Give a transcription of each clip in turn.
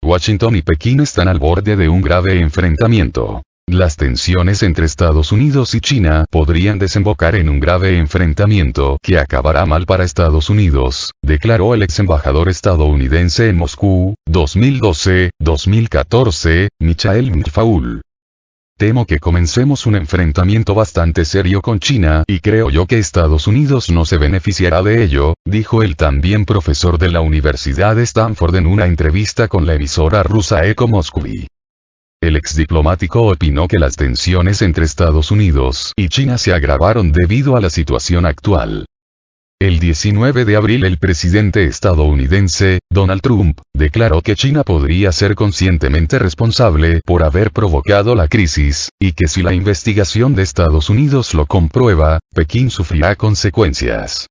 Washington y Pekín están al borde de un grave enfrentamiento. Las tensiones entre Estados Unidos y China podrían desembocar en un grave enfrentamiento que acabará mal para Estados Unidos, declaró el ex embajador estadounidense en Moscú, 2012-2014, Michael Mfaul. Temo que comencemos un enfrentamiento bastante serio con China y creo yo que Estados Unidos no se beneficiará de ello, dijo el también profesor de la Universidad de Stanford en una entrevista con la emisora rusa Eco Moskvi. El exdiplomático opinó que las tensiones entre Estados Unidos y China se agravaron debido a la situación actual. El 19 de abril el presidente estadounidense, Donald Trump, declaró que China podría ser conscientemente responsable por haber provocado la crisis, y que si la investigación de Estados Unidos lo comprueba, Pekín sufrirá consecuencias.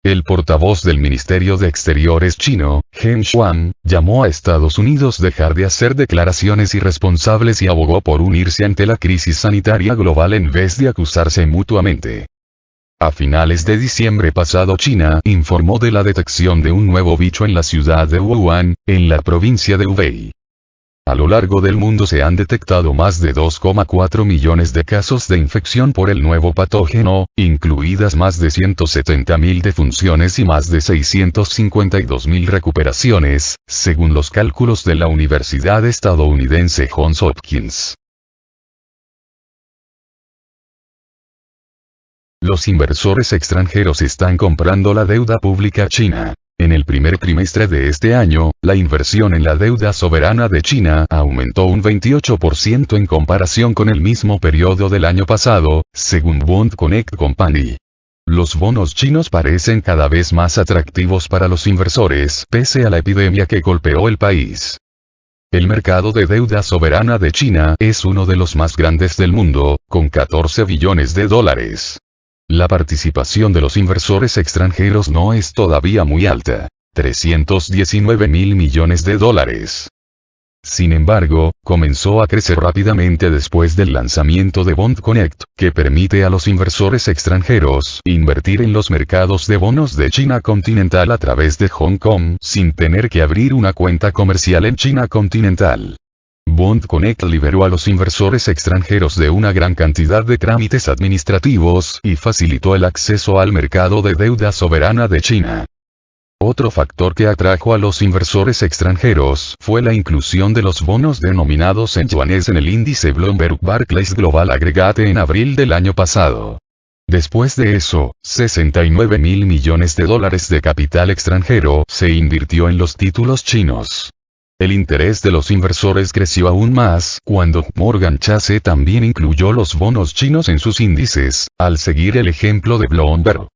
El portavoz del Ministerio de Exteriores chino, Geng Shuang, llamó a Estados Unidos dejar de hacer declaraciones irresponsables y abogó por unirse ante la crisis sanitaria global en vez de acusarse mutuamente. A finales de diciembre pasado China informó de la detección de un nuevo bicho en la ciudad de Wuhan, en la provincia de Hubei. A lo largo del mundo se han detectado más de 2,4 millones de casos de infección por el nuevo patógeno, incluidas más de 170.000 defunciones y más de 652.000 recuperaciones, según los cálculos de la Universidad estadounidense Johns Hopkins. Los inversores extranjeros están comprando la deuda pública china. En el primer trimestre de este año, la inversión en la deuda soberana de China aumentó un 28% en comparación con el mismo periodo del año pasado, según Bond Connect Company. Los bonos chinos parecen cada vez más atractivos para los inversores pese a la epidemia que golpeó el país. El mercado de deuda soberana de China es uno de los más grandes del mundo, con 14 billones de dólares. La participación de los inversores extranjeros no es todavía muy alta, 319.000 millones de dólares. Sin embargo, comenzó a crecer rápidamente después del lanzamiento de Bond Connect, que permite a los inversores extranjeros invertir en los mercados de bonos de China continental a través de Hong Kong sin tener que abrir una cuenta comercial en China continental. Bond Connect liberó a los inversores extranjeros de una gran cantidad de trámites administrativos y facilitó el acceso al mercado de deuda soberana de China. Otro factor que atrajo a los inversores extranjeros fue la inclusión de los bonos denominados en yuanes en el índice Bloomberg Barclays Global Aggregate en abril del año pasado. Después de eso, 69.000 millones de dólares de capital extranjero se invirtió en los títulos chinos. El interés de los inversores creció aún más cuando Morgan Chase también incluyó los bonos chinos en sus índices, al seguir el ejemplo de Bloomberg.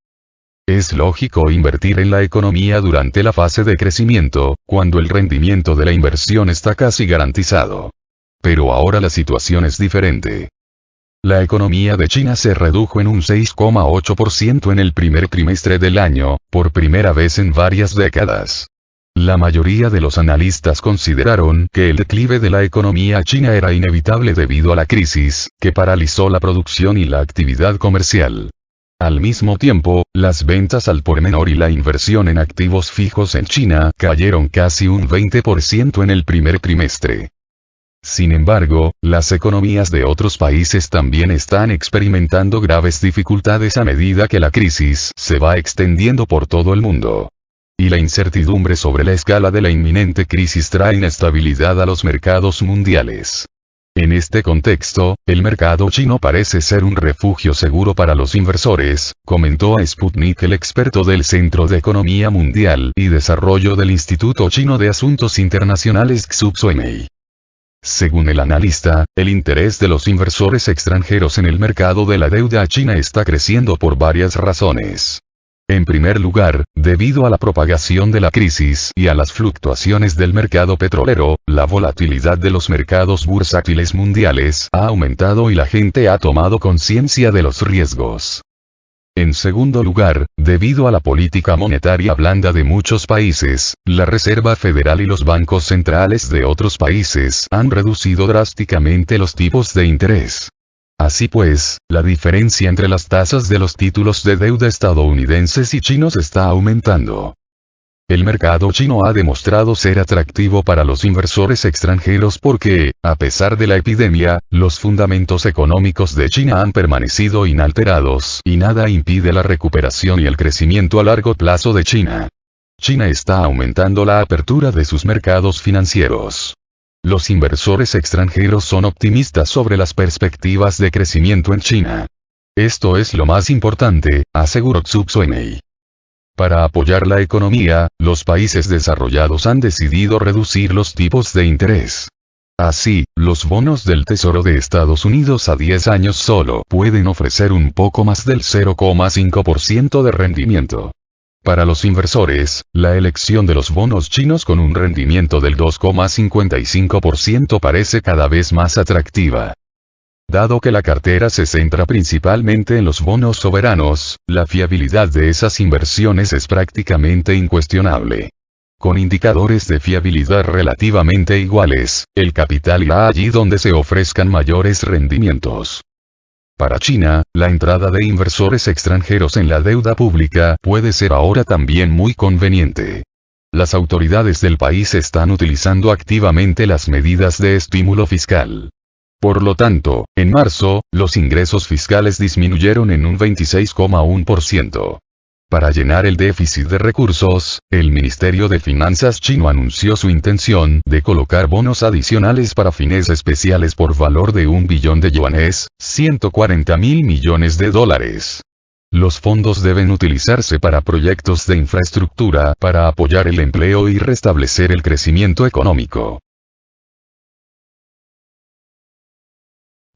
Es lógico invertir en la economía durante la fase de crecimiento, cuando el rendimiento de la inversión está casi garantizado. Pero ahora la situación es diferente. La economía de China se redujo en un 6,8% en el primer trimestre del año, por primera vez en varias décadas. La mayoría de los analistas consideraron que el declive de la economía china era inevitable debido a la crisis, que paralizó la producción y la actividad comercial. Al mismo tiempo, las ventas al por menor y la inversión en activos fijos en China cayeron casi un 20% en el primer trimestre. Sin embargo, las economías de otros países también están experimentando graves dificultades a medida que la crisis se va extendiendo por todo el mundo. Y la incertidumbre sobre la escala de la inminente crisis trae inestabilidad a los mercados mundiales. En este contexto, el mercado chino parece ser un refugio seguro para los inversores, comentó a Sputnik el experto del Centro de Economía Mundial y Desarrollo del Instituto Chino de Asuntos Internacionales Xu Zuomei. Según el analista, el interés de los inversores extranjeros en el mercado de la deuda china está creciendo por varias razones. En primer lugar, debido a la propagación de la crisis y a las fluctuaciones del mercado petrolero, la volatilidad de los mercados bursátiles mundiales ha aumentado y la gente ha tomado conciencia de los riesgos. En segundo lugar, debido a la política monetaria blanda de muchos países, la Reserva Federal y los bancos centrales de otros países han reducido drásticamente los tipos de interés. Así pues, la diferencia entre las tasas de los títulos de deuda estadounidenses y chinos está aumentando. El mercado chino ha demostrado ser atractivo para los inversores extranjeros porque, a pesar de la epidemia, los fundamentos económicos de China han permanecido inalterados y nada impide la recuperación y el crecimiento a largo plazo de China. China está aumentando la apertura de sus mercados financieros. Los inversores extranjeros son optimistas sobre las perspectivas de crecimiento en China. Esto es lo más importante, aseguró Zhu Zuomei. Para apoyar la economía, los países desarrollados han decidido reducir los tipos de interés. Así, los bonos del Tesoro de Estados Unidos a 10 años solo pueden ofrecer un poco más del 0,5% de rendimiento. Para los inversores, la elección de los bonos chinos con un rendimiento del 2,55% parece cada vez más atractiva. Dado que la cartera se centra principalmente en los bonos soberanos, la fiabilidad de esas inversiones es prácticamente incuestionable. Con indicadores de fiabilidad relativamente iguales, el capital irá allí donde se ofrezcan mayores rendimientos. Para China, la entrada de inversores extranjeros en la deuda pública puede ser ahora también muy conveniente. Las autoridades del país están utilizando activamente las medidas de estímulo fiscal. Por lo tanto, en marzo, los ingresos fiscales disminuyeron en un 26,1%. Para llenar el déficit de recursos, el Ministerio de Finanzas chino anunció su intención de colocar bonos adicionales para fines especiales por valor de 1 billón de yuanes, $140.000 millones. Los fondos deben utilizarse para proyectos de infraestructura para apoyar el empleo y restablecer el crecimiento económico.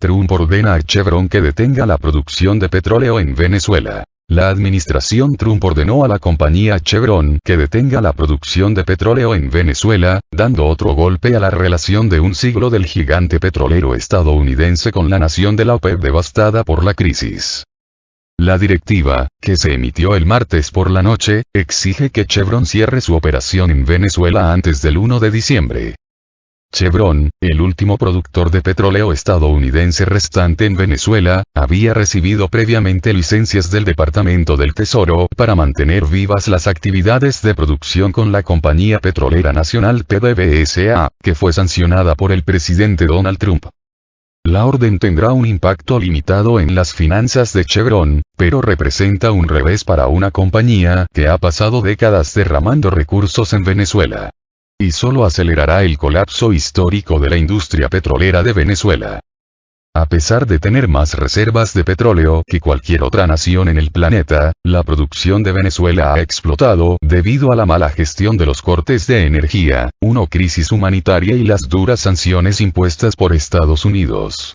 Trump ordena a Chevron que detenga la producción de petróleo en Venezuela. La administración Trump ordenó a la compañía Chevron que detenga la producción de petróleo en Venezuela, dando otro golpe a la relación de un siglo del gigante petrolero estadounidense con la nación de la OPEP devastada por la crisis. La directiva, que se emitió el martes por la noche, exige que Chevron cierre su operación en Venezuela antes del 1 de diciembre. Chevron, el último productor de petróleo estadounidense restante en Venezuela, había recibido previamente licencias del Departamento del Tesoro para mantener vivas las actividades de producción con la compañía petrolera nacional PDVSA, que fue sancionada por el presidente Donald Trump. La orden tendrá un impacto limitado en las finanzas de Chevron, pero representa un revés para una compañía que ha pasado décadas derramando recursos en Venezuela. Y solo acelerará el colapso histórico de la industria petrolera de Venezuela. A pesar de tener más reservas de petróleo que cualquier otra nación en el planeta, la producción de Venezuela ha explotado debido a la mala gestión de los cortes de energía, una crisis humanitaria y las duras sanciones impuestas por Estados Unidos.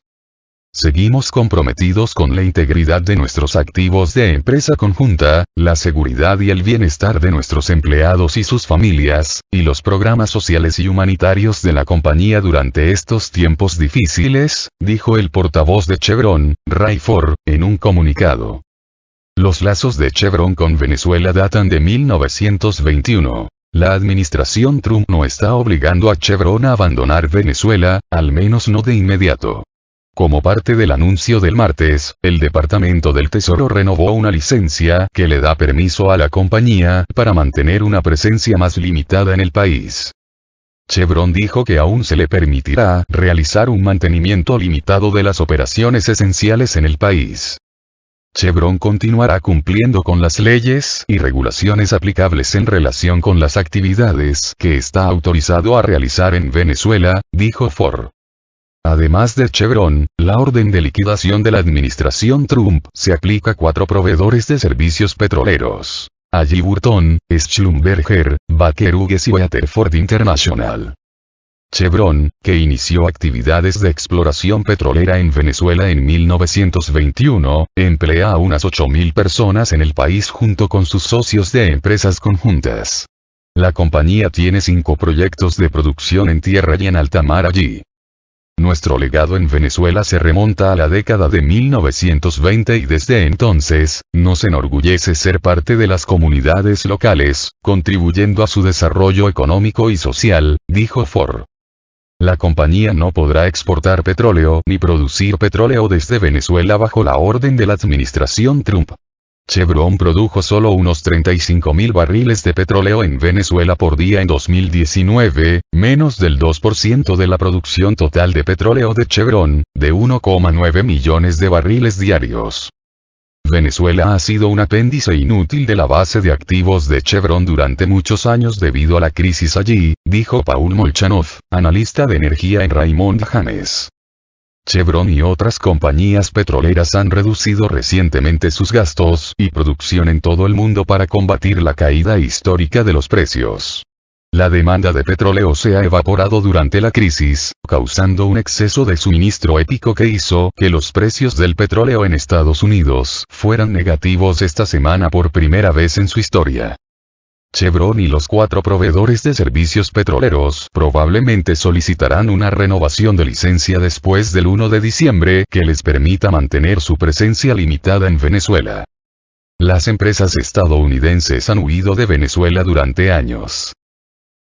Seguimos comprometidos con la integridad de nuestros activos de empresa conjunta, la seguridad y el bienestar de nuestros empleados y sus familias, y los programas sociales y humanitarios de la compañía durante estos tiempos difíciles, dijo el portavoz de Chevron, Ray Ford, en un comunicado. Los lazos de Chevron con Venezuela datan de 1921. La administración Trump no está obligando a Chevron a abandonar Venezuela, al menos no de inmediato. Como parte del anuncio del martes, el Departamento del Tesoro renovó una licencia que le da permiso a la compañía para mantener una presencia más limitada en el país. Chevron dijo que aún se le permitirá realizar un mantenimiento limitado de las operaciones esenciales en el país. Chevron continuará cumpliendo con las leyes y regulaciones aplicables en relación con las actividades que está autorizado a realizar en Venezuela, dijo Ford. Además de Chevron, la orden de liquidación de la administración Trump se aplica a 4 proveedores de servicios petroleros: Halliburton, Schlumberger, Baker Hughes y Waterford International. Chevron, que inició actividades de exploración petrolera en Venezuela en 1921, emplea a unas 8.000 personas en el país junto con sus socios de empresas conjuntas. La compañía tiene 5 proyectos de producción en tierra y en alta mar allí. Nuestro legado en Venezuela se remonta a la década de 1920 y desde entonces, nos enorgullece ser parte de las comunidades locales, contribuyendo a su desarrollo económico y social, dijo Ford. La compañía no podrá exportar petróleo ni producir petróleo desde Venezuela bajo la orden de la administración Trump. Chevron produjo solo unos 35.000 barriles de petróleo en Venezuela por día en 2019, menos del 2% de la producción total de petróleo de Chevron, de 1,9 millones de barriles diarios. Venezuela ha sido un apéndice inútil de la base de activos de Chevron durante muchos años debido a la crisis allí, dijo Paul Molchanov, analista de energía en Raymond James. Chevron y otras compañías petroleras han reducido recientemente sus gastos y producción en todo el mundo para combatir la caída histórica de los precios. La demanda de petróleo se ha evaporado durante la crisis, causando un exceso de suministro épico que hizo que los precios del petróleo en Estados Unidos fueran negativos esta semana por primera vez en su historia. Chevron y los 4 proveedores de servicios petroleros probablemente solicitarán una renovación de licencia después del 1 de diciembre que les permita mantener su presencia limitada en Venezuela. Las empresas estadounidenses han huido de Venezuela durante años.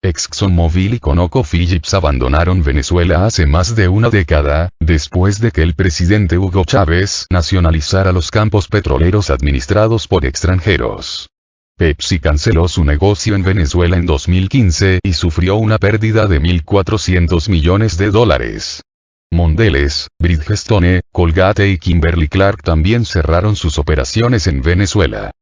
ExxonMobil y ConocoPhillips abandonaron Venezuela hace más de una década, después de que el presidente Hugo Chávez nacionalizara los campos petroleros administrados por extranjeros. Pepsi canceló su negocio en Venezuela en 2015 y sufrió una pérdida de $1.400 millones. Mondelez, Bridgestone, Colgate y Kimberly-Clark también cerraron sus operaciones en Venezuela.